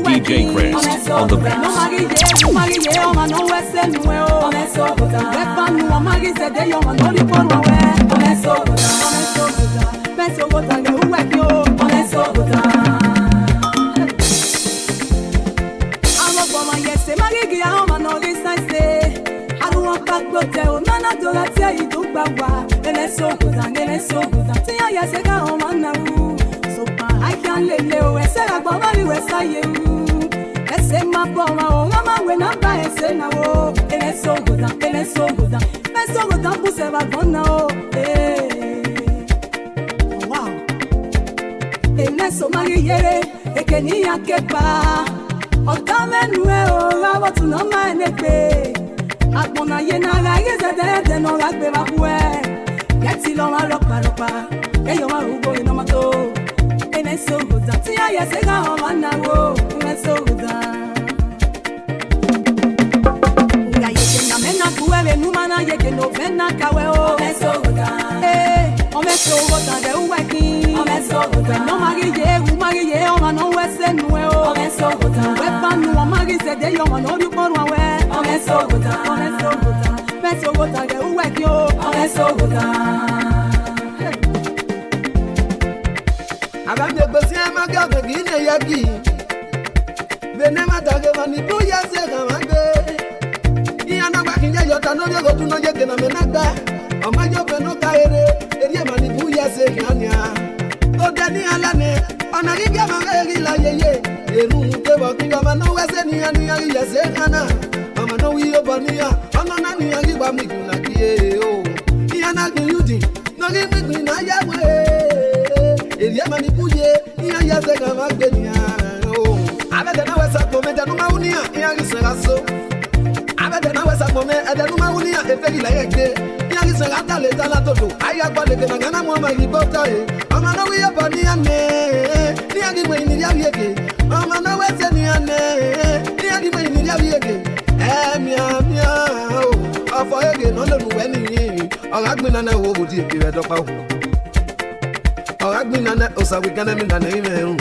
DJ Chris on the bass. I can't let you say I go my way say you. Ese mapoma o mama we na ba ese na wo. Ele so good, ele so good. Me so good am puse va gonna o. Wow. Ele so mari yere e ke ni akepa. O ta menue o la wo tu no ma nepe. Agbona ye na la ye de no la gbe ba bue. Yeti lo ma lo pa. E yo ma rugo ino ma to. Ele so good, tia ya se ga o mana wo. Ele so good. Nga ye na mena kuwe nu mana ye ke no vena kawe o. Ele so good. O me so good de u waki. Ele so good. No magi ye o ma no we se nu e o. Ele so good. We pa nu o magi se de yo ma no ri por wa we. Ele so good. Ele so good. Me so good de u waki o. Ele so good. Abande besi amaga de gine yaki. Benema tage mani tu yase kamage. Iyana ba kinje yota no go tu no je ke na menaga. Omajo be no kaere, eri mani tu yase nyanya. To deni alane, ona giga mage la yeye. Eru te bo kinga mano wese ni ani yase kana. Mama no wi obania, ona na ni agi ba mi kuna kie o. Iyana gi yudi, no gi mi na yawe. Elia manipuye, iya ya se kama genia. Abede na wesa kome de numa unia, iya giseraso. Abede na wesa kome de numa unia, efegi la yeke. Iya giserata le tala todo. Aya kwa le kena gana mwa magibota e. Mama na wiya bani ane, iya gimwe ini ya yeke. Mama na wese ni ane, iya gimwe ini ya yeke. Mia, afọ yeke nondo nuweni yi. Ogagmina na wo budi ekiwe dopa hu. Agbina na osa we gana mi na na ime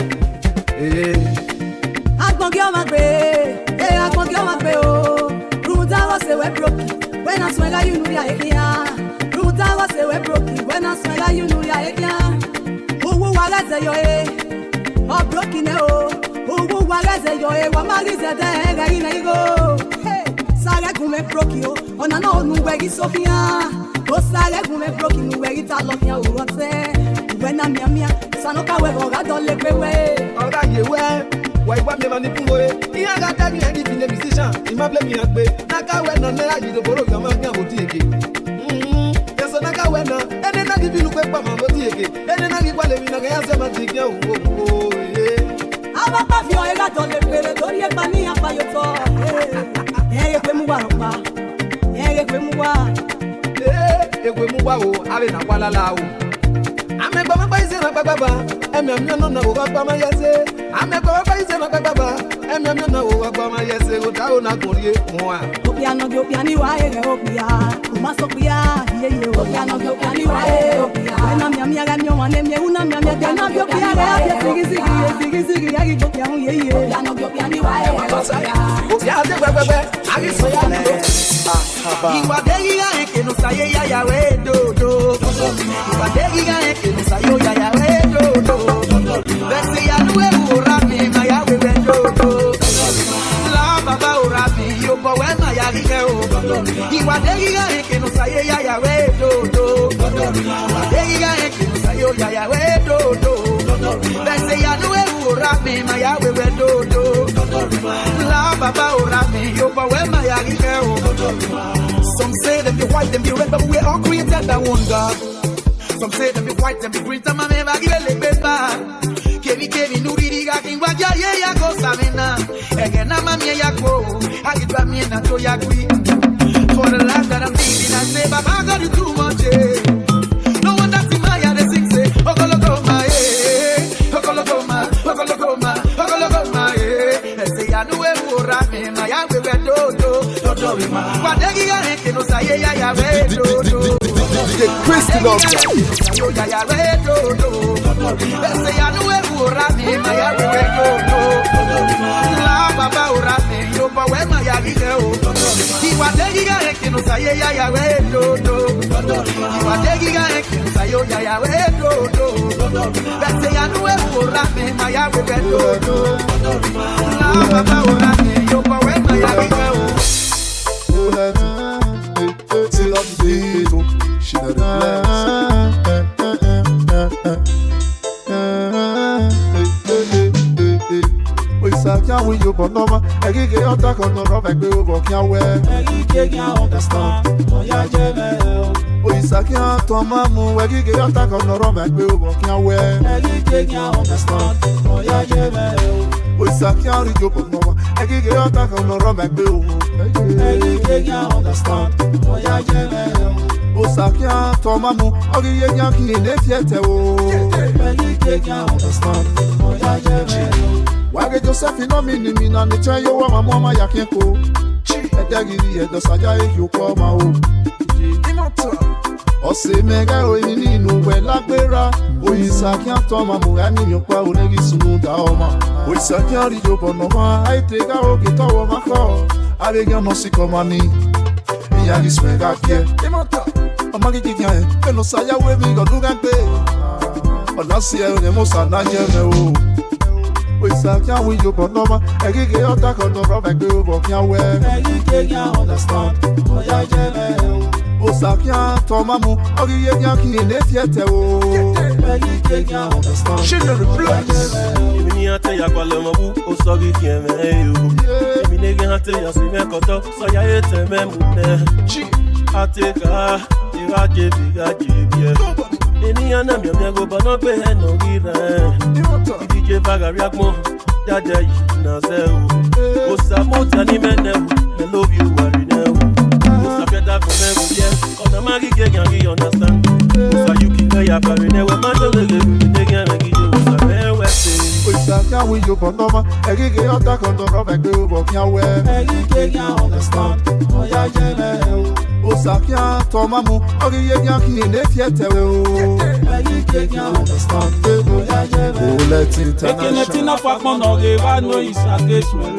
Agbongi o ma gbe agbongi o ma gbe o Ruta was we broke when I swing you know ya ekia Ruta was we broke when I swing you know ya ekia Owo wa gaze yo o broke ne o Owo wa gaze yo wa ma gize de ga ina igo Sare gume broke o ona no nu we gi Sofia O sare gume broke nu we gi ta lo ya o rote When I'm mia, sanoka we go gadole pewe. Oga yewe, wa iwa me mani pungoe. Iya ga tagi eni fine musician, ima blame mi agbe. Naka we no na yi do boro ga ma gan oti eke. Yeso naka we no, ene na gi bilu pe pa ma oti eke. Ene na gi kwale mi na ga ya se ma ti gan o. Aba pa fi o e gadole pere tori e pa ni apa yo to. Ere pe mu wa ropa. Ere pe mu wa. Egwe mu wa o, ave na kwala la o. Amegba ma paise na baba, emiamia no na o gba ma yese. Amegba ma paise na baba, emiamia na o gba ma yese. O ta o na korie mo a. Opia no ge opia ni wa ere opia. O ma so pia, ye opia no ge opia ni wa ere opia. Na miamia ga mi o wane mi una miamia ge na bi opia re sigi ya gi opia un ye. Opia no ge opia ni wa ere opia. Opia de gbegbe, agi so ya le. Iwa de ya eke no saye ya we do. Iwa de ya eke no sayo ya we do. Bese ya nuwe ura mi ma ya we do. La baba ura mi yo bo we ma ya rike o. Iwa de ya eke no saye ya we do. Iwa de ya eke no sayo ya we do. Bese ya nuwe ura mi ma ya we do. La baba ura mi yo bo we ma ya rike o. Some say them be white, them be red, but we all created by one God. Some say them be white, them be green, some of them are really bad. Kemi nuri diga kingwa ya go samina. Again I'm a ya go. I get by me and I to ya gui. For the life that I'm living, I say, Baba God you too much. No one that's in my yard they sing say, Okolokoma, Okolokoma, they say I know where we're rapping, my young baby do. Wadegi ya heke no saye ya we do. The Christian of ya we do. They say I know where we're rapping, my young baby do. saye ya ya we do do. Iwadegi ga eke no sayo ya ya we do do. Bese ya nuwe ora me ma ya we do do. Na baba ora me yo pa we ma ya we do. Till up the she not the can't win you, but no man. I get your talk on the rock, I go over, can't wear. I can't understand. Oh, yeah, oh, it's a can't to my move. I get your talk on the rock, I go over, can't wear. I can't understand. Oh, yeah, oh, it's a can't read you, but no man. I get your talk on the rock, I go over. I can't understand. Oh, yeah, oh, Sakia, Tomamu, or the Yankee in the theatre. Oh, I can't understand. Oh, yeah, why get yourself in a minute and the tell you what my mama yakenko? I tell you, the Saja, you call my own. Or say, Mega, or you need no well, like Bera, or you Sakia, Tomamu, and your power, Legis, Daoma. We Sakia, you but no one, I take a rocket over my car. I began no sick of money. Yagis Mega here. I'm a gig again, and no Saya with me, got to pay. But last year, the most are not here. We can't win you, but no man. I get your talk on the rock, I go over, can't wear. I can't understand. Oh, yeah, oh, Sakia, Tomamu, or the Yankee in the theatre. Oh, I can't understand. She know the place. Even you tell you, Palamabu, oh, sorry, can't you. Even they can't tell you, see me cut up, so you hate me. I take her, you are JB, any other me go, but not pay no give. DJ Bagariakmo, Jaja, Nazeo, Osamota, Nimene, I love you, worry now. Osapeta, yes, on the Maggie, can you understand? So you can pay up, I never matter the again, I give you a West. We can't win you, but no man. I get your talk on the rock, I go over, can't wear. I can't understand. Oh, yeah, oh, Sakia, Tomamu, or the Yankee in the theatre. Oh, I can't understand. Oh, let's international. No is a case where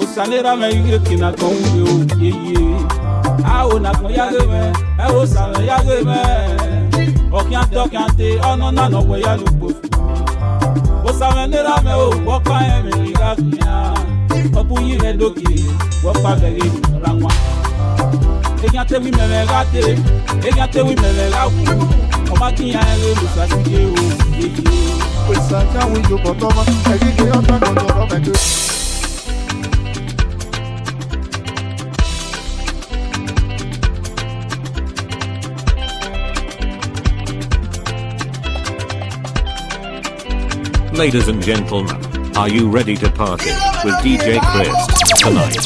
Sanera may get a congo. I will not go yagame. I was a yagame. Or can't talk and say, oh, no, no, where you look. Osanera me o, walk by me, Gakia. Opu yi redoki, walk by the Rangwa. Egate we me gate, egate we me lagu. Omaki ya ele musasike o. We can't win you, but no man. I get your talk on the rock, I go. Ladies and gentlemen, are you ready to party with DJ Chris tonight?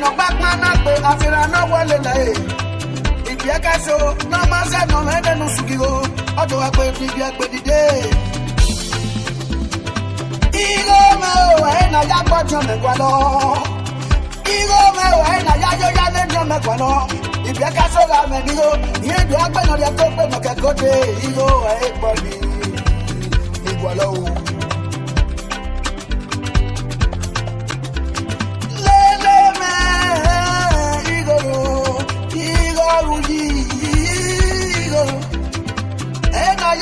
no back man up, I feel I know what it is. If you can show, no man said no man, no sugigo. I do a quick day. Igo me, and I got what you're Meguano. Igo me, and I got your Meguano. If you can show that man, you do not know your top and a good day. Igo, I body. Igualo.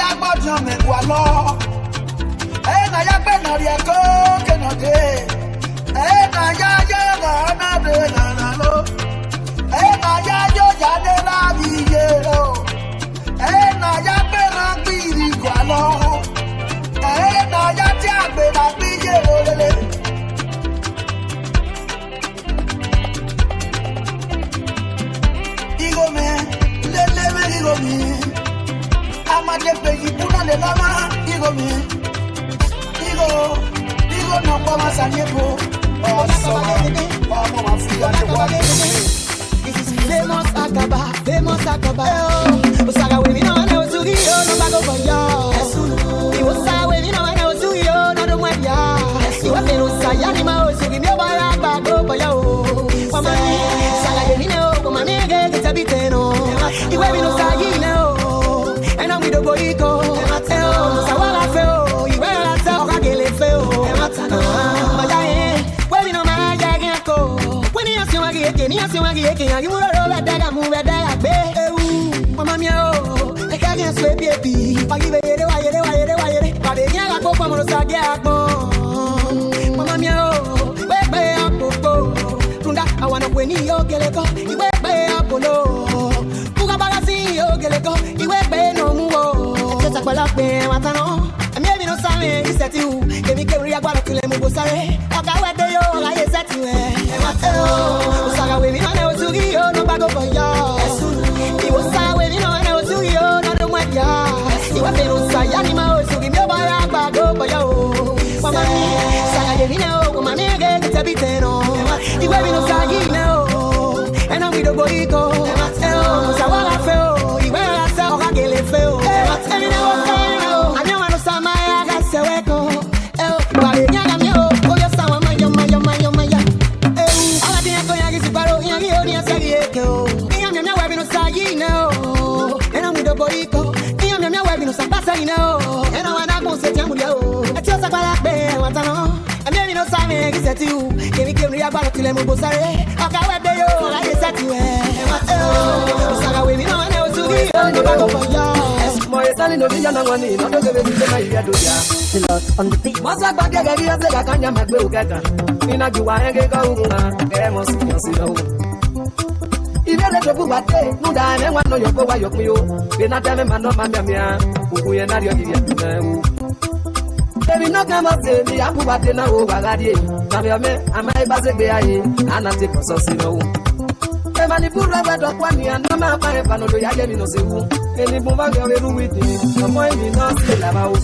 Ya gbọ́dọ̀ mi wà lọ. Na ya gbẹ́ nà rí ẹ̀kọ́ kẹ́nà dé. Na ya yẹ lọ́nà dé nànà lọ. Na ya yọ jáde láàbí iye lọ. Na ya gbẹ́ nà gbìrì wà lọ. Na ya tí àgbẹ̀ nà gbìyè lọ́lẹ́lẹ́. Igo mi, lélẹ́ mi igo mi. Amade peyi puna le lama igo mi igo no kwa masanyepo oso omo mafia de wa this is famous akaba usaga we mi no na osugi yo no bago for yo iwo sa we mi no na osugi yo no do mwadia iwo fe no sa ya ni ma osugi mi o ba ya bago for yo mama saga de mi no ko mami ge tabiteno iwe mi no sa yi no we do boiko sawara feo iwe ata okagele feo majae we no maja geko we ni asiwagi eke ya gimuro ro daga mu daga be mama mi o e ka gen so ebi pagi be yere wa babe nya ga ko mo sa ge agbon mama mi o we pe apopo tunda awana we ni yo geleko iwe pe apolo buga bagasi yo geleko iwe pe no mu Sakpalape watano emi no same iseti u kemi keri agbara tule mo go sare oga we de yo la iseti we e watano usaga we mi na osugi yo no bago for yo iwo sa we mi na osugi yo no do mwadia iwo fe no sa ya ni ma osugi mi o ba ya bago for yo mama mi saga de mi na o mama mi ge tabiteno iwe mi no sa yi na o and we do boiko sa wala feo iwe asa okagele feo Tile mo bosare akawe de yo la yesati we saga we mi no na osugi yo no bago for yo mo yesani no biya na ngani no doge be bi na iya do ya lot on the beat masa gba gege ri ase ga kanya magbe o keka ina ju wa enge ko una e mo si no ibe le to buwa te nu da ne wa no yo po wa yo pin o be na teme ma no ma mia ugu ye na ri o di ya na wu Baby no come up to me, I'm about to know what I did. Come here, man, I might pass a day, and I take a sauce. The manipulator went up 1 year, no matter if I know the Yagi no see who. Any woman will with me, no more me not still about.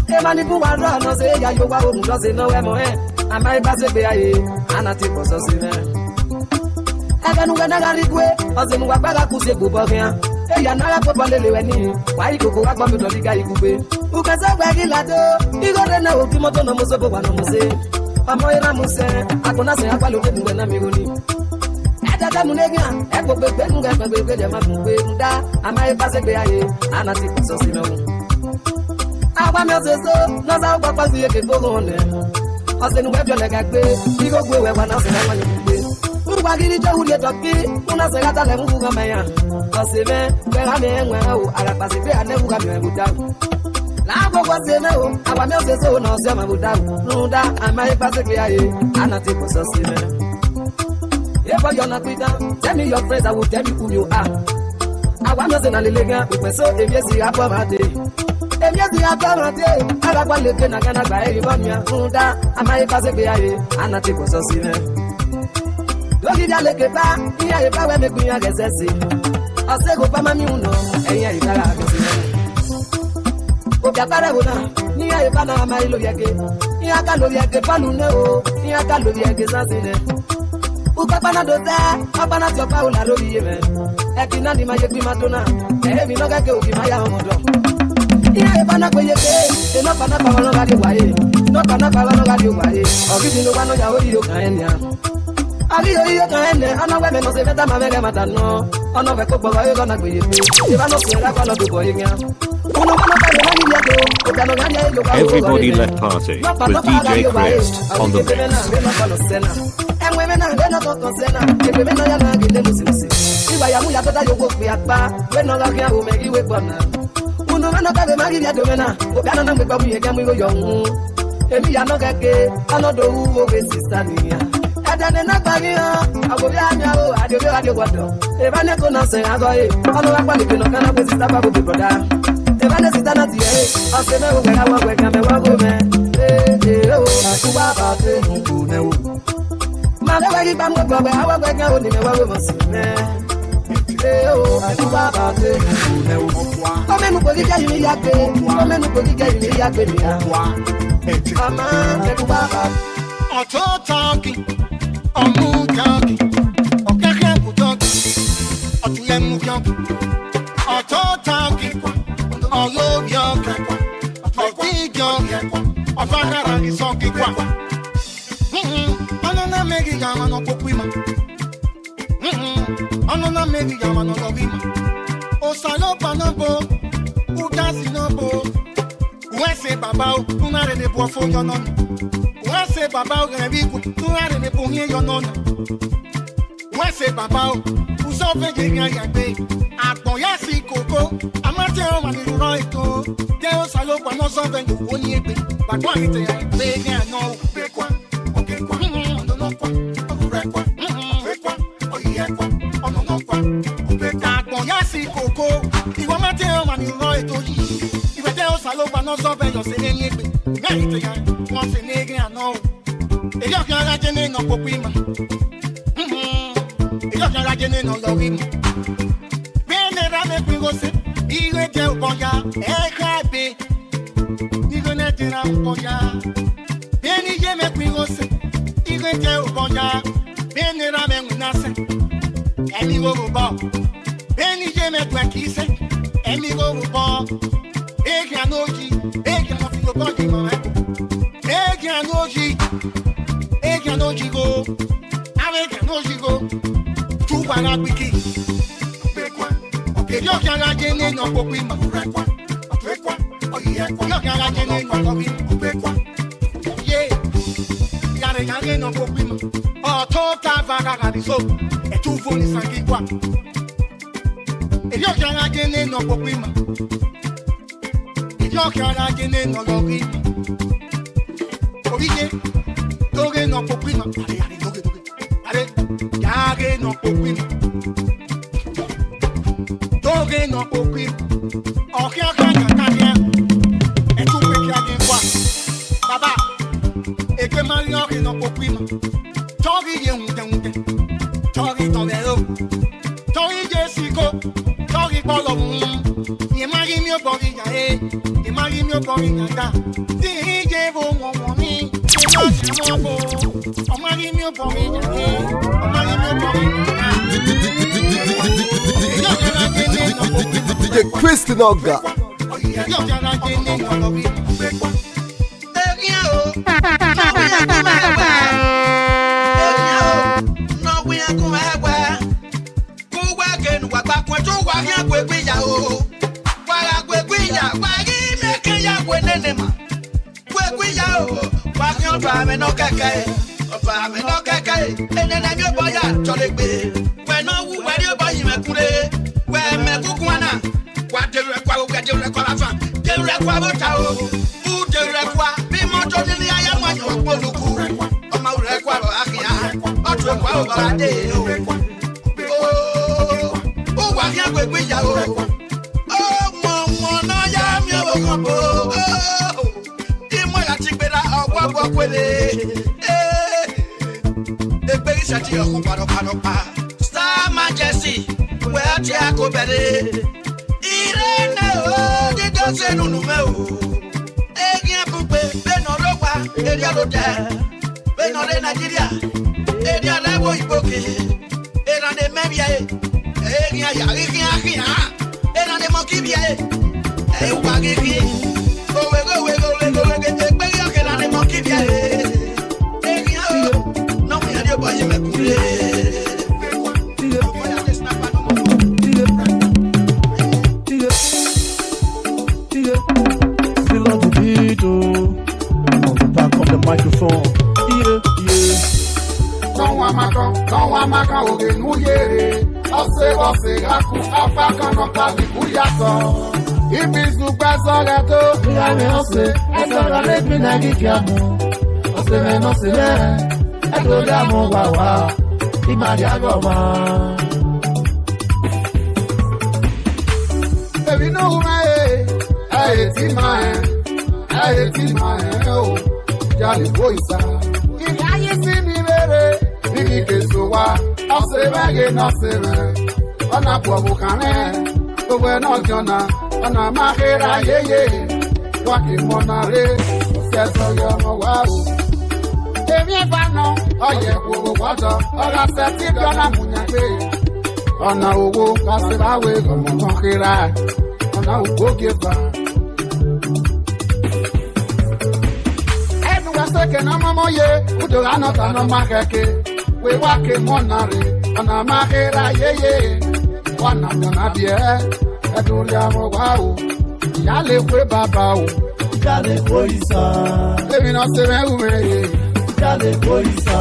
The manipulator no say, you won't doesn't know where I might pass a day, and I take a sauce. I don't know when I got it way, as in what I could say, Bubba. Hey, you're not a couple of any. Why you go back to the guy who Ukasa bagilado, igore na ukimoto no musobo bana muse. Pamoira muse, akona se akwa lo kebu na migoni. Atata munega, eko bebe nga bebe de mabwe nda, amai pase be aye, anati so sino. Awa me oseso, no za kwa pasi yeke bogone. Ose nu webyo lega gbe, igo gwe we wana se na wani gbe. Urwagiri jo uri toki, una se gata le muga maya. Ose me, be ha me enwe o, ara pase be ane muga me buda. La go was in no, our milk is so no summer would down. No, that I might pass it here, and I take us in there. If you're not with them, tell me your friends, I will tell you who you are. I want nothing a little because so if you see a poverty. If you see a poverty, I got one little and I buy you on your food. I might pass it here, and I take us in there. Look at your little back, here if I make me a guess. I say, go for my muno, and here you got Okapara bona ni aye bana mai lo yake ni aka lo yake panu ne o ni aka lo yake sansine Ukapana dosa, apana tiopa ula lori yeme. Ekina ni maye kwi matona. Mi no kake ukimaya omodo. Iya ebana kwe yeke, no pana pa wono gadi waye. No pana pa wono gadi waye. Ogidi no wano ya ori yo kaenya. Ari yo kaenya, ana we me no se beta ma mege matano. Ono we ko boga yo na kwe yeke. Eba no se la kwa no do boyenya. Everybody Left Party with DJ Crest on the mix. And women are not concerned. If women are not getting the if I am Yata, you walk me at bar, when no like you make you wake one. Who know not have a married Yadona, who cannot make up again with young. If you are not gay, I know the who over sister. And then I will be I do what. If I never say, I go, I know I'm going to come up with the Babu brother. If I sit down at the end, I'll say, no, when I walk away, I'm a walk man. Mama, if I'm going to go, I will go out in the world of us. Come and put it in the yard, come and put it in the yard. Mama, Auto talking, or moon talking, or Kaku talking, or Tulemu talking, auto talking, or love young, or big young, or Fagara is talking. Anona megi yama no pokwima. Anona megi yama no lovima. O salopa no bo, udasi no bo. Uese babao, unare de boafo yonon. Uese babao genebiku, unare de ponye yonon. Uese babao, usofe genya yagbe. Aton yasi koko, amate o mani roito. Deo salopa no sofe yoni egbe. Bakwa hite ya egbe no bekwa. No sobe yo se ni egbe ngai te ya won se ni gin ana o e yo kan raje ni no popima e yo kan raje ni no lori mi be ne ra me pin go se ire je oboya e ka be ni go ne ti ra oboya be ni je me pin go se ire je oboya be ne ra me na se e mi go bo be ni je me twa ki se e mi go bo Egianoji, Egianoji go body man. Egianoji go. Egianoji go. Tu bana wiki. Okay, yo kan raje ni no popima. Yo kan raje ni no popima. Yeah. Yare no popima. Oh, tota vaga di so. E tu foni sangi kwa. Yo kan raje ni no popima. Yo cara tiene no logri. Oye, toge no popima. Ale, toge. Ale, yage no popima. Toge no popima. Oke akanya. E tu pe ki age kwa. Baba, e ke mario ke no popima. Toge ye unte. Toge to vero. Toge jesiko. Toge polo. Ye magi mi obori ya e. Mari mi obori nyanga DJ vo woni mo mo o mari mi obori nyanga o mari mi obori nyanga DJ Crest Noga yo jana jeni no lobi no we aku ewa ku wa ke nu wa pa ko to wa yan gbegbe ya o wa gbegbe ya wa Nenema, we ya o, wa pa me no keke, pa me no keke, enena mi boya cholegbe, we no wu we ri boyi me kure, we me kukuana, wa de re kwa afa, de re kwa bota o, u de re kwa, bi mo to ni aya mo yo poluku, o ma re kwa lo akia, o tu kwa o ba de o, o wa ya we ya o. Star Majesty, where Tiago Bede, Irene, the dozen on Numeo, Egia Pupe, Benoropa, Edia Roda, Benore Nigeria, Edia. wo iboke. Era de mebia e. Rien ya, rien. Era de monkey bia e. E wa gege. Owe, te pe yo que la de monkey bia e. E rien. Non me ade boy me kule. Still on the beat, oh. On the back of the microphone. Yeah. Don't want my oge nuyere. Ose gaku afaka no padi kuyato. Ibizu gbasoleto. Ya me ose, eso la let me na gikiamu. Ose me no se le. Eto ya mo wawa. Imari agoma. Baby no hume. Aye ti mae, oh. Jali boisa. Iyaye si mi mere. Bigi kesowa. Ose bege no se me. Ona buabu kane. Owe no jona. Ona mahera yeye. Waki monare. Seso yo mo wow. Emi ebano. Oye kubo wado. Ona seti dona munyakwe. Ona owo. Kasibawe gomo mahera. Ona ugo geba. Seke na mama ye, udo anota no makeke. We wake monare, ana mahera yeye. Wana mona bie, edulia mo wao. Yale kwe baba o, yale koisa. Baby no se me ume, yale koisa.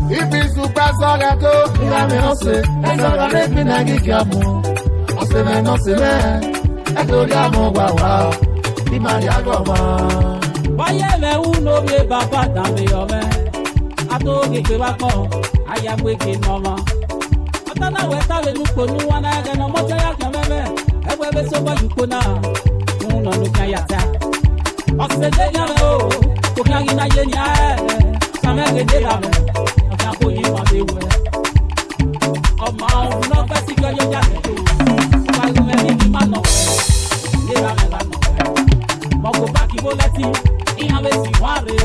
Ibi super soleto, ya me ose. Esa la let me na gikiamu. Ose me no se me, edulia mo wao. Di Maria goma. Wáyé mẹ́wú ló gbé bàbá dàmé ọmẹ. Atógègbè wá kọ́, ayagbègbè nọmọ. Ọ̀tánàwẹ̀ táwé lùpọ̀ ní wọn náà gẹ̀nà mọ́tẹ́ yá kan mẹ́mẹ́. Ẹgbẹ́ bẹ́ sọ́gbọ́ yùkó náà, fún nọ̀nù kan yàtá. Ọ̀sẹ̀ dé yàn mẹ́ o, kò kí ayé náà yé ni ẹ̀. Sàmẹ́gẹ̀dẹ̀ làmẹ́, ọ̀tá kò yí mọ̀ dé wẹ̀. Ọmọ ọ̀hún náà fẹ́ sí yọyọ jáde tó. Ọba ìwé mi ní má nọ̀ wẹ̀, ilé làmẹ́ lànà wẹ̀. Mọ̀kò bá kí bó lẹ́tí. Iyan be si ware,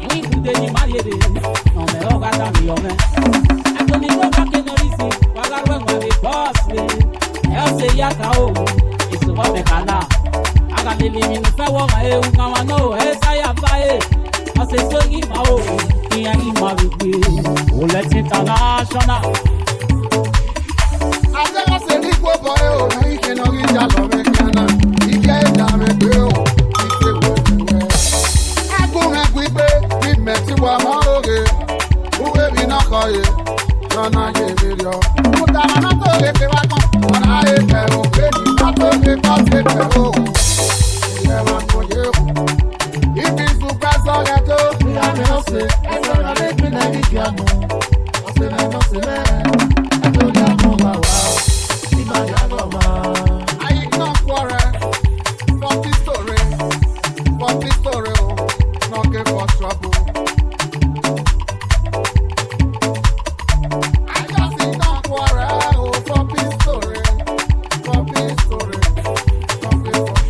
iwi kude ni mariere, no me oga da mi ome. Ato ni go back in orisi, wagarwe ngare boss we. E o se ya ka o, isu wa me kana. Aga lili mi fe wo ma e unga wa no, e sa ya fa e. O se so gi ma o, iyan gi ma bi pe. O let international. Ade la se ni go boy o, na ike no gi ja lo me kana. Ike e da me pe o. Meti wa maoge, uwe binakoye, nana ye video. Utama na toge te wakon, wana eke o, bedi na toge pase te o. Iye wakoye o, ibi super soleto. Iya me ose, ese na let me na gikiamu. Ose me no se me, eto ya mo wawa, ima ya goma. Ayi non kwore, for this story o, no get for trouble. For peace story, no get for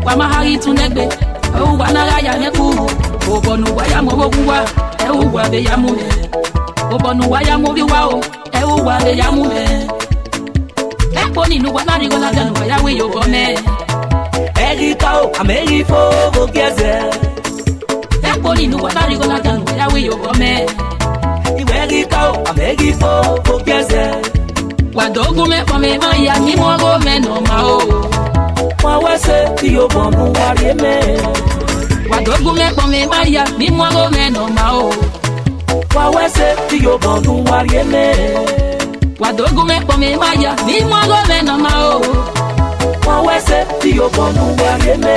Wama hari tunegbe, wana raya neku. Obonu waya mo woguwa, e uwa be ya mu me. Obonu waya mo biwa o, e uwa be ya mu me. E poni nu wa mari gola ganu waya we yo gome. Erika o, amerifo go geze. E poni nu wa mari gola ganu waya we yo gome. Erika o, amerifo go geze. Wadogu me kwa me maya ni mo go me no ma o. Wa wese ti o bonu wari me. Wadogu me kwa me maya ni mo go me no ma o. Wa wese ti o bonu wari me. Wadogu me kwa me maya ni mo go me no ma o. Wa wese ti o bonu wari me.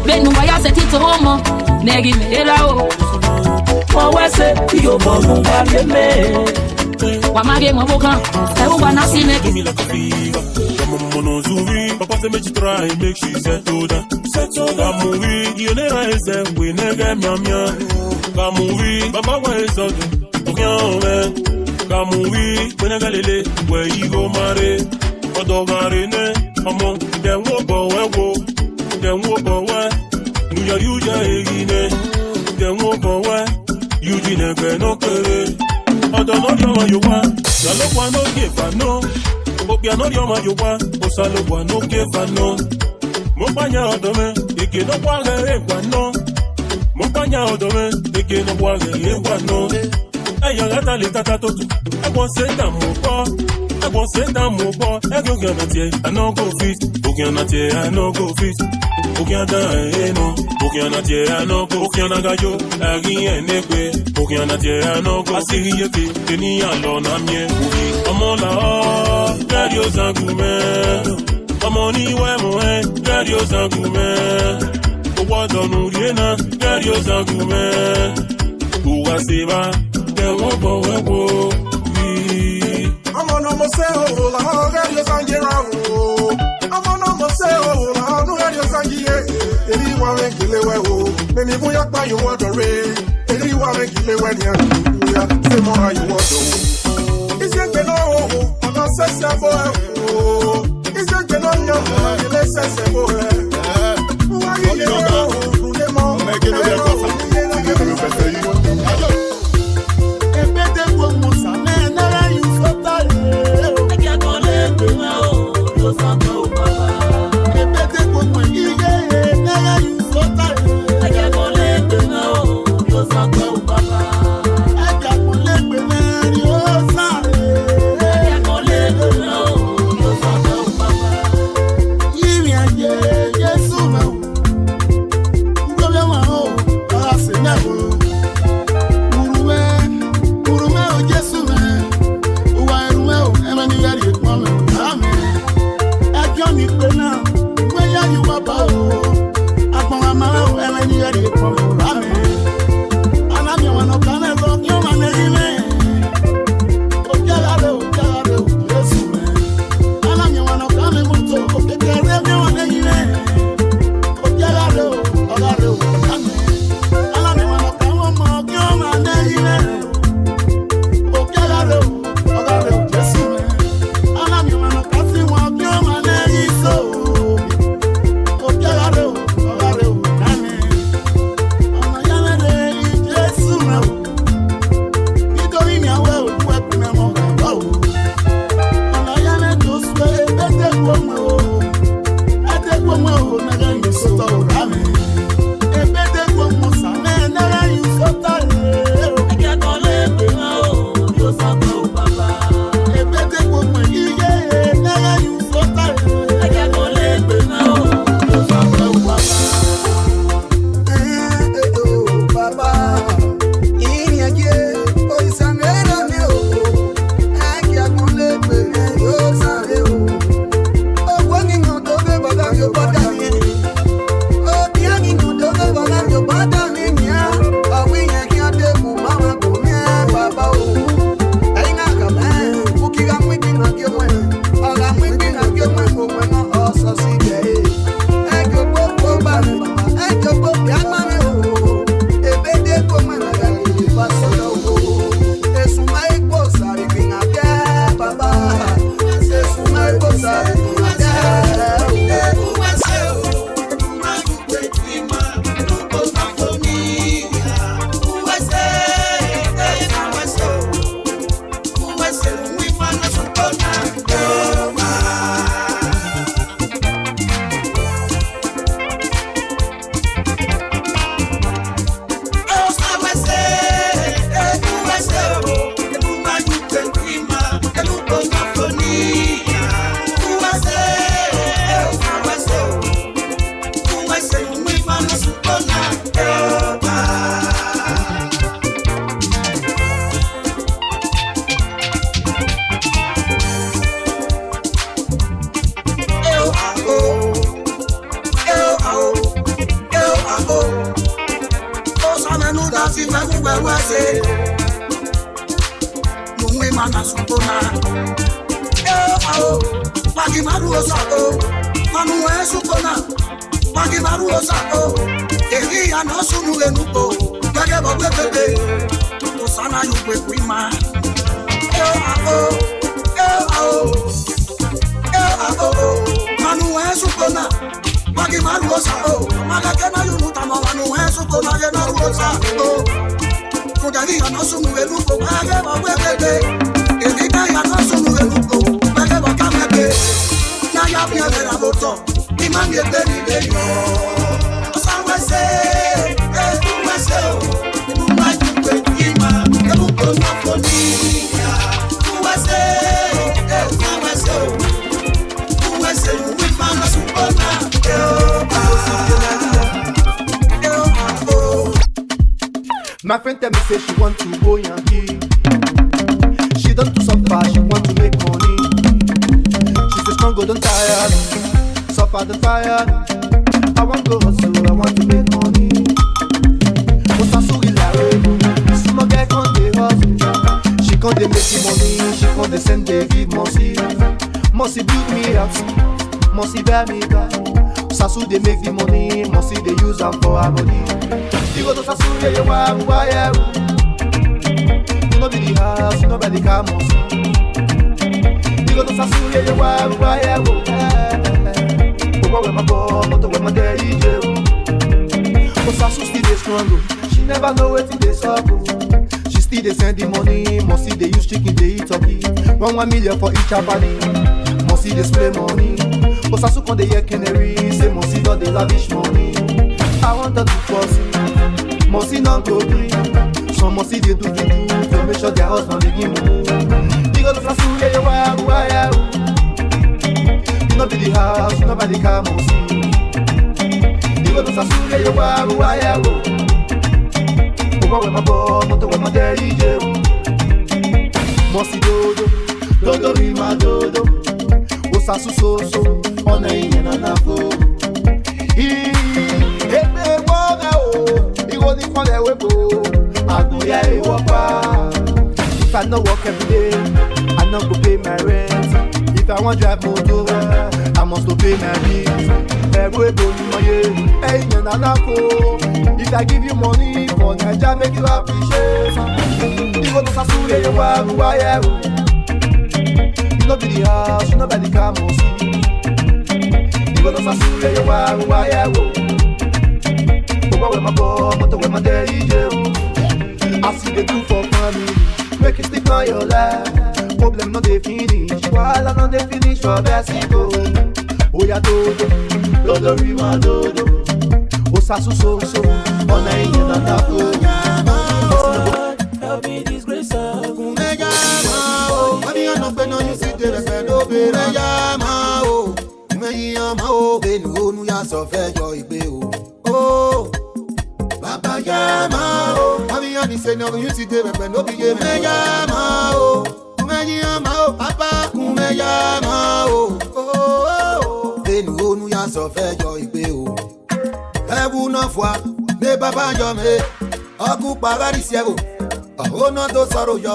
Benu waya se ti to mo negi me era o. Wa wese ti o bonu wari me. Wa mage mo bokan, e wo na si me. Do me like a fever. Come on, no zuri. Papa say make you try, make she settle down. Settle down, movie. You never is there, we never miam. Kamui, Baba wa is out. Okian, Kamui, when I got it, where you go, Mare. Odogarine, among them walk away, them walk away. New York, you jay, them walk away. Eugene, no kere. I don't know you want. The love one no give a no. Hope you know you want. Osalo one no give a no. Mopanya odome, ike no wage no. Mopanya odome, ike no wage no. Ayo gata le tata totu. I want say that more. I want say that more. I go get that here. I no go fit. Okian that here. I no go fit. Okian that no. Okian that here. I no go. Okian agajo. Agi enekwe. Okian that here. I no go. Asiri yeke. Teni alona mie. Omo la o. Radio Zangume. Omo ni we mo e. Radio Zangume. Owa donu riena. Radio Zangume. Uwa seba. Dewo bo wewo. I'm on almost say, oh, la radio sangira, oh. I'm on almost say, oh, la radio sangira. Anyone can kill it, oh. Maybe we are by you want to rain. Anyone can kill it when you're say more you want to. Is it no, I'm not sensible, oh. Is it no, you're less sensible, why you know, the more, make it a wase Mungwe mana supona Pagi maru osako Manuwe supona Pagi maru osako Eri ano sunu enuko Gage bogwe bebe Osana yukwe kuima Manuwe supona Pagi maru osako Magakena yunutama manuwe supona Gena osako Kudari ano sunu enuko Gage bogwe bebe Erika ano sunu enuko Gage bogwe bebe Naya biye la boto Imani ebeni leyo Osawese Uwese Umay kukwe ima Ebuko nafonia Uwese Uwese Uwese Uwifana supona My friend tell me say she want to go Yankee. She don't do suffer, she want to make money. She say strong, go don't tire. Suffer the fire. I want go hustle, I want to make money. But I so hilarious. Small girl can't dey hustle. She can't dey make the money. She can't dey send dey give Mossy. Mossy build me house. Mossy buy me car. Sasu dey make the money. Mossy dey use am for her body. You go to Sasu, yeah, you yeah. You know be the house, you know be the car, Mossy. You go to Sasu, yeah, you yeah. Where my boy, motor where my daddy jail. But Sasu still dey struggle. She never know wetin dey suffer. She still dey send the money. Mossy dey use chicken, dey eat turkey. 1 million for each Japanese. Mossy dey spray money. But Sasu con dey hear canary. Say Mossy don dey lavish money. I want her to pursue. Mossy non go green. Some Mossy dey do to make sure their husband begin move. You go to Sasu, yeah. You know be the house, you know be the car, Mossy. You go to Sasu, yeah. Over with my boy, motor with my daddy, jail. Mossy dodo, rima dodo. Osasu so, on a in and a fo. If I no work every day, I no go pay my rent. If I want drive motor, I must go pay my bills. If I give you money for Naija, make you appreciate. You go to Sasu, yeah. You know be the house, you know be the car, Mossy. You go to Sasu, yeah. Over with my boy, motor with my daddy, jail. I see they do for family, make it stick on your life. Problem no dey finish, while I no dey finish for Mexico. Oh yeah, dodo, rima dodo. Osasu so, on a in and a fo. Help me disgrace her. Money on no pen on you sit there, pen no be yama o. Me yama o, be no nu ya so fe yo igbe o. Oh. Baba yama o, mami ani say no you sit there, pen no be me yama o. Me yama o, papa me yama o. Oh. Be no nu ya so fe yo igbe o. Ewu no fwa, ne baba yo me. Ogu paradise o. Oh no to sorrow yo.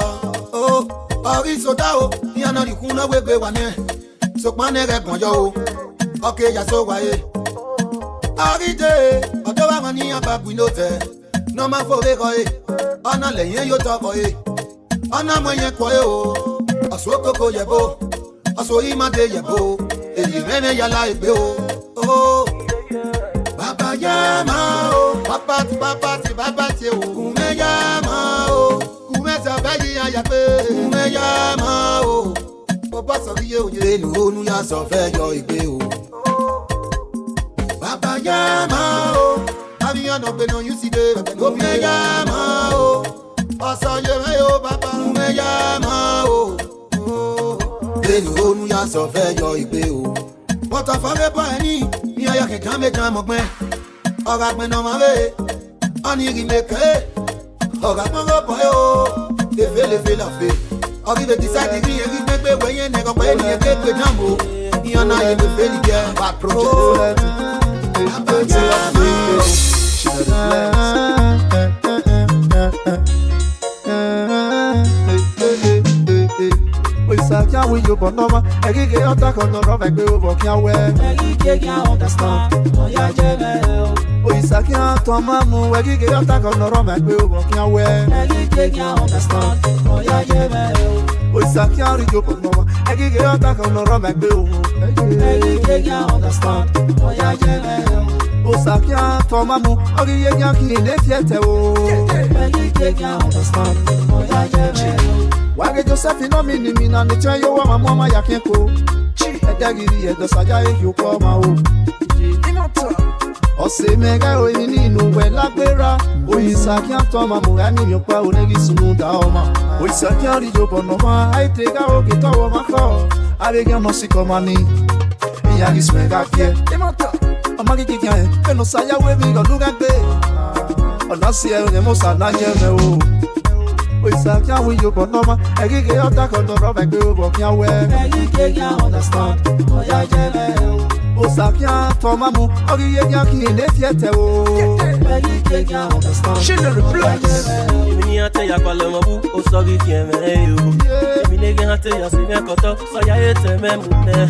Oh. Ori soda o, yana di kuna wegbe wane. Sokmane regbon yo o. Okay ya so waye. Ori de, odo wa mani ababu note. No ma fo re ko e. Ona leyin yo to ko e. Ona mo yen ko e o. Aso koko yebo. Aso imade yebo. Eyi mene yala egbe o. Oh. Baba yama o. Baba ti o. Kume yama o. Kume yama o. Baba sori o ye nu onu ya so fe yo igbe o. Baba yama o. Abi ano pe no you see dey. Kume yama o. Oso ye me o baba. Kume yama o. Nu onu ya so fe yo igbe o. What of a pa ni ni aya ke kan me kan mo gben. Ora gben no ma we. Ani ri me ke. Ora mo go boy o. Lefe la fe. Ori be decide ni eri pepe weyen ne ko pe ni ekeke jambo. Iyana ye be fe li ge back project. She we you but no ma. Egi ke attack on the rock like we over can wear. Egi ke can understand. Oya jeme. O Isakia to mamu. Egi ke attack on the rock like we over can wear. Egi ke can understand. Oya jeme. O Isakia ri you but no ma. Egi ke attack on the rock like we over. Egi ke can understand. Oya jeme. O Isakia to mamu. Ogi ye can ki ne fiete o. Egi ke can understand. Oya jeme. Wage Joseph no mini na ni chen yo wa mama ya kenko. Edagiri edo saja e yo ko ma o. Ose mega o ni ninu we lagbera. O Isakia to ma mo ani mi pa o negi sunu da o ma. O Isakia ri jo bono ma ai tega o ke to o ma ko. Arega no si ko mani. Iya gi smega pie. Amagi ki kan e no saya we mi go luga gbe. Ona si e ne mo sa na je me o. O Isakia we you but no ma. Egi ke attack on the rock like we over can wear. Egi ke can understand. Oya jeme o. O Isakia to mamu. Ogi ye can ki ne fiete o. Egi ke can understand. She no replace. Emi ate ya kwale mabu o sogi kieme yo. Emi nege ate ya sime koto so ya ete me mune.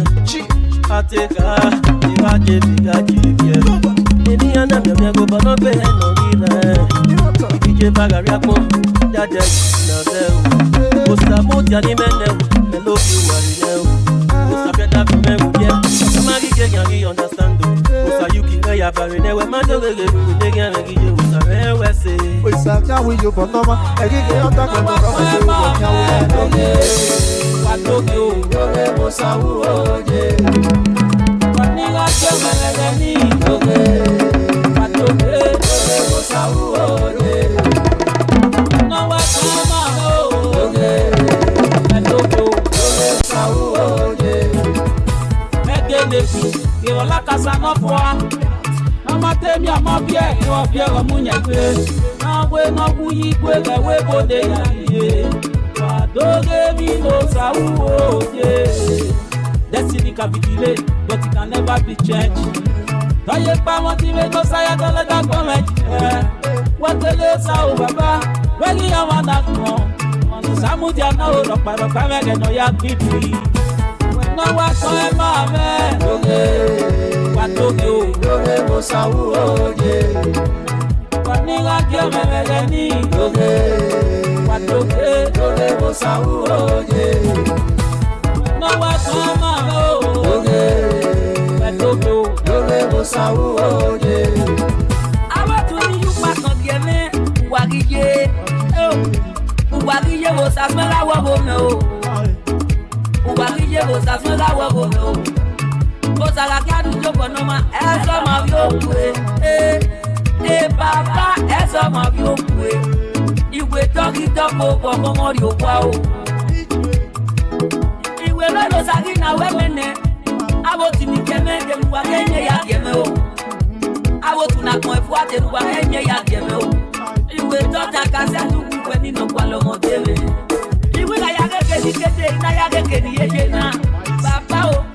Ate ka iwa jebi ga jibie. Emi ana me go bono be no gire. DJ bagari akpo. Jaja na zeu. Osta moja ni meneu. Hello you marineu. Osta beta for me muje. Amagi ke yangi understand. Osta yuki me ya barine we mandogege we nege yangi je osta me we say. O Isakia we you but no ma. Egi ke attack on the rock like we over can wear. Watoke o. Oge mo sawu oje. Waniga ke melele ni. Watoke. Oge mo sawu oje. Irola kasa no foa. Mama temi amobie, obie omunyekwe. Nawe no buyi kwe we bode ya ye. Wadoge mi no sawo ye. Destiny can be delayed, but it can never be changed. Toye pa won ti we no saya to le da comment. What the le sa o baba, we ya wana ko. Onu samu dia na o ro pa me ge no ya pipi. No wa so e ma me. Watoke o. Oge mo sawu oje. Waniga ke melele ni. Watoke. Oge mo sawu oje. No wa so e ma me o. Watoke o. Oge mo sawu oje. Awa tu ni yu pa kan die me. Wagije. Wagije wo sa smela wo me o. Wagije wo sa smela wo me o. Ko sala ki adu joko no ma eso ma bi okwe baba eso ma bi okwe iwe toki toko ko mo ri okwa o iwe lo sagi na we mene abo ti mi keme de mu wa kenye ya keme o abo tu na kon efu ate lu wa kenye ya keme o iwe tota kase adu ku ni no kwa lo mo tele iwe la ya ke ni kete na ya ke ni yeje na baba o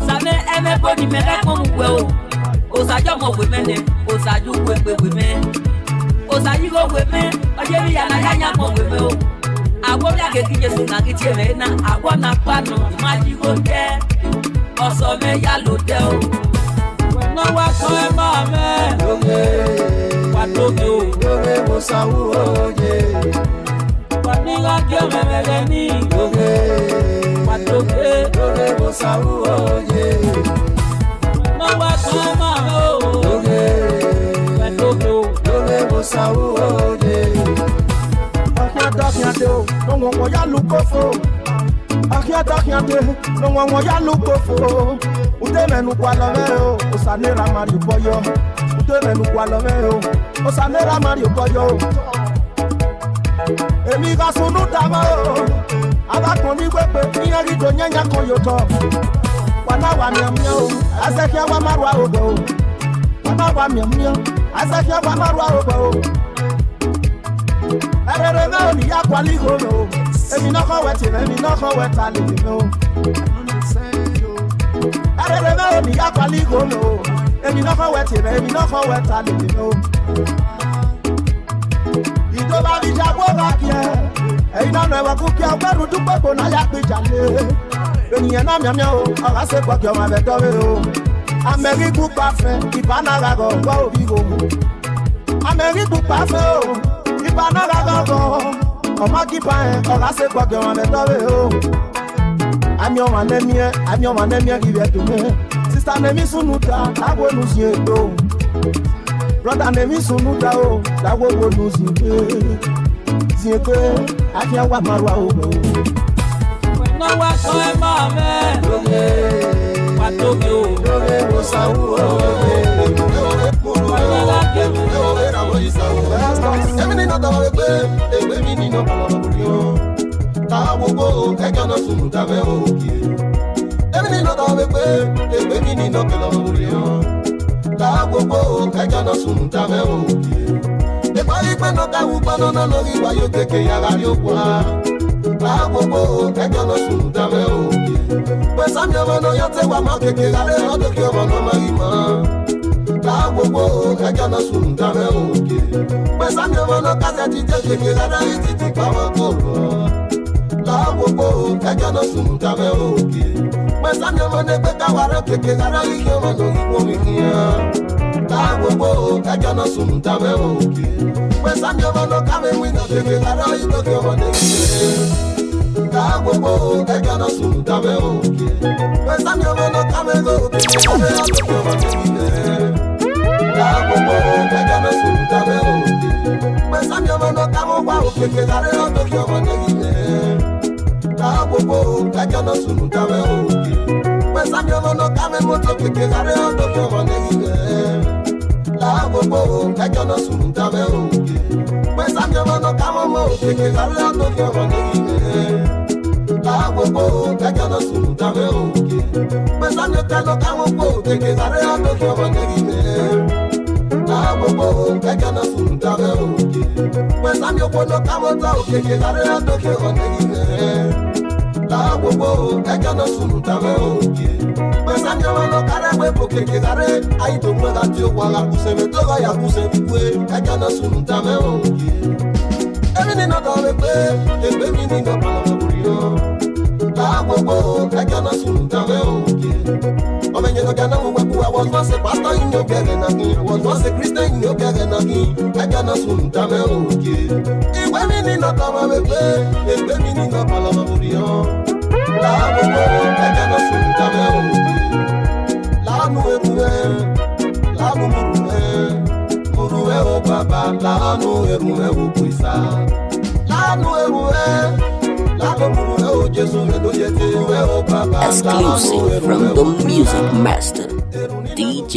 Same eme boni me rekon mwe o. Osajo mo we mene, osaju we me. Osayi go we me, oje ri ya na ya mo we me o. Awo ya ke ki Jesu na ki ti me na, awo na panu, ma ji go je. Oso me ya lo de o. No wa so e ma me. Watoke o. Oge mo sawu oje. Waniga ke melele ni. Watoke. Oge mo sawu oje. No wa so e ma me o. Watoke o. Oge mo sawu oje. Akiade o, no won ya lukofo. Akiade, no won ya lukofo. Ude menu kwa lo me o, osanera mari boyo. Ude menu kwa lo me o, osanera mari boyo. Emi ga sunu dama o. Aba kon mi gbepe, iyan ri do nyanya kon yo to. Wana wa mi o, asekia wa marwa ogo. Wana wa mi o, asekia wa marwa ogo. Erere me oni ya kwali go no. Emi no ko weti, emi no ko weta le no. Erere me oni ya kwali go no. Emi no ko weti, emi no ko weta le no. Ido ba bi jabo ba kie. Eyi na no e wa ku kie, ogberu dupe ko na ya pe jale. Veniya na mia mia o, ora se kwa kyo ma be do o. Ameriku parfait, ibana go go bigo. Ameriku parfait o, ibana go. Oma ki pa en, ora se kwa kyo ma be do o. Amyo manemie give it to me. Sister nemi sunuta, that go lose you do. Brother nemi sunuta o, that go lose you. Zieke, I can't walk my road. No wa so e ma me. Wa to mi o. Wo sa wo. Emini no dawo egbe mi ni no bolo. Ta gbogbo ẹjọ́ náà sùn dábẹ́ òkè. Èmi nínú ọ̀dọ́ wípé ègbé mi nínú kìlọ̀ orí hàn. Ta gbogbo ẹjọ́ náà sùn dábẹ́ òkè. Ìgbà ìpẹ́ náà káwù gbọ́dọ̀ náà lórí wáyé kéèké yàrá ní òkú wa. Ta gbogbo ẹjọ́ náà sùn dábẹ́ òkè. Pèsè àmì ọmọ náà yọ tẹ́wàá máa kéèké rárẹ̀ ọdún kí ọmọ náà máa yí mọ́. Ta gbogbo ẹjọ́ náà sùn dábẹ́ òkè. Pèsè àmì ọmọ náà kásẹ̀ ti jẹ́ kéèké rárẹ̀ yìí ti ti pa wọn kò rọ̀. Láwùgbò ẹjọ́ náà sùn dábẹ́ òkè. Pẹ̀sán ni ọmọ ní pé káwárẹ̀ kékeré rárá yíyí ọmọ lórí omi kìíyàn. Láwùgbò ẹjọ́ náà sùn dábẹ́ òkè. Pẹ̀sán ni ọmọ náà káwé wíńdò kékeré rárá yíyí lórí ọmọ ní ìṣeré. Láwùgbò ẹjọ́ náà sùn dábẹ́ òkè. Pẹ̀sán ni ọmọ náà káwé lórí kékeré rárá yíyí lórí ọmọ ní ìṣeré. Láwùgbò ẹjọ́ náà sùn dábẹ́ òkè. Pẹ̀sán ni ọmọ náà káwé wá òkè kékeré rárá yíyí lórí ọmọ ní ìṣeré. Gbogbo ẹjọ́ náà sùn dábẹ́ òkè. Pẹ̀sán mi ọmọ náà káwé mọ́tò kékeré rárẹ̀ ọ̀dọ́ kí ọmọ lẹ́yìn rẹ̀. Lágbogbo ẹjọ́ náà sùn dábẹ́ òkè. Pẹ̀sán mi ọmọ náà káwé mọ́ kékeré rárẹ̀ ọ̀dọ́ kí ọmọ lẹ́yìn rẹ̀. Lágbogbo ẹjọ́ náà sùn dábẹ́ òkè. Pẹ̀sán mi ọmọ náà káwé mọ́ kékeré rárẹ̀ ọ̀dọ́ kí ọmọ lẹ́yìn rẹ̀. Lágbogbo ẹjọ́ náà sùn dábẹ́ òkè. Pẹ̀sán mi ọmọ náà káwé mọ́ kékeré rárẹ̀ ọ̀dọ́ kí ọmọ lẹ́yìn rẹ̀. Lágbogbo ẹjọ́ náà sùn dábẹ́ òkè. Pẹ̀sán mi ọmọ náà kárẹ́ pé kò kékeré rárẹ̀ ayé tó gbọ́dọ̀ àti òkú ara kùsẹ̀mẹ̀ tó rọ̀ yà kùsẹ̀ wípé ẹjọ́ náà sùn dábẹ́ òkè. Èmi nínú ọ̀dọ́ mi pé ègbé mi nínú ọ̀pọ̀lọpọ̀ òbí yọ. Lágbogbo ẹjọ́ náà sùn dábẹ́ òkè. Ọmọ ẹ̀yẹ lọ́jà náà mo wẹ̀ kú I was once a pastor in your bẹ̀rẹ̀ náà kí I was once a Christian in your bẹ̀rẹ̀ náà kí ẹjọ́ náà sùn dábẹ́ òkè. Ìwé mi nínú ọ̀dọ́ mi pé ègbé mi nínú ọ̀pọ̀lọpọ̀ òbí yọ. Lágbogbo ẹjọ́ náà sùn dábẹ́ òkè. Lánú ewúrẹ́, lánú múrùwẹ́ o bàbá, lánú ewúrẹ́ o pèsè. Lánú ewúrẹ́, lánú múrùwẹ́ o Jésù rẹ̀ ló yẹ ti ewúrẹ́ o bàbá. Exclusive from the music master, DJ.